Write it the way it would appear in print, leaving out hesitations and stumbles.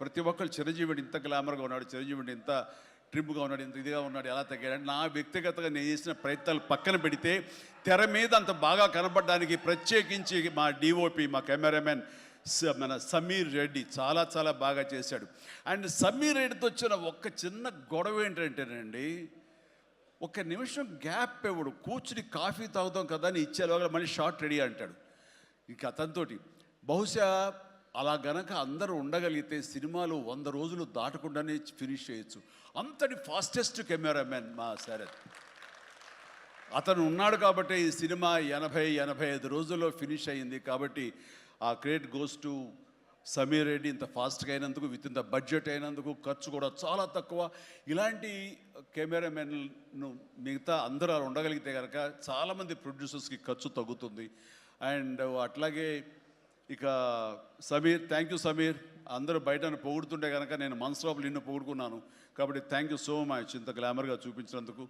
ప్రతి ఒక్కరు చిరంజీవిని ఇంత గ్లామర్గా ఉన్నాడు, చిరంజీవిని ఇంత ట్రిమ్గా ఉన్నాడు, ఇంత ఇదిగా ఉన్నాడు, ఎలా తగ్గాడు. నా వ్యక్తిగతంగా నేను చేసిన ప్రయత్నాలు పక్కన పెడితే తెర మీద అంత బాగా కనపడడానికి ప్రత్యేకించి మా డిఓపి, మా కెమెరామెన్ మన సమీర్ రెడ్డి చాలా చాలా బాగా చేశాడు. అండ్ సమీర్ రెడ్డితో వచ్చిన ఒక్క చిన్న గొడవ ఏంటంటేనండి, ఒక నిమిషం గ్యాప్ ఇవ్వడు. కూర్చుని కాఫీ తాగుతాం కదా అని ఇచ్చేలోగా మళ్ళీ షార్ట్ రెడీ అంటాడు. ఇంక అతనితోటి బహుశా అలా గనక అందరూ ఉండగలిగితే సినిమాలు 100 రోజులు దాటకుండానే ఫినిష్ చేయొచ్చు. అంతటి ఫాస్టెస్ట్ కెమెరామెన్ మా శరత్. అతను ఉన్నాడు కాబట్టి ఈ సినిమా 80-85 రోజుల్లో ఫినిష్ అయ్యింది. కాబట్టి ఆ credit goes to Sameer Reddy. ఇంత ఫాస్ట్గా అయినందుకు, విత్ ఇన్ ద బడ్జెట్ అయినందుకు, ఖర్చు కూడా చాలా తక్కువ. ఇలాంటి కెమెరామెన్ను మిగతా అందరూ అలా ఉండగలిగితే కనుక చాలామంది ప్రొడ్యూసర్స్కి ఖర్చు తగ్గుతుంది. అండ్ అట్లాగే ఇక సమీర్, థ్యాంక్ యూ సమీర్. అందరూ బయట పొగుడుతుంటే కనుక నేను మనసు లోపల నిన్ను పొగుడుకున్నాను. కాబట్టి థ్యాంక్ యూ సో మచ్ ఇంత గ్లామర్గా చూపించినందుకు.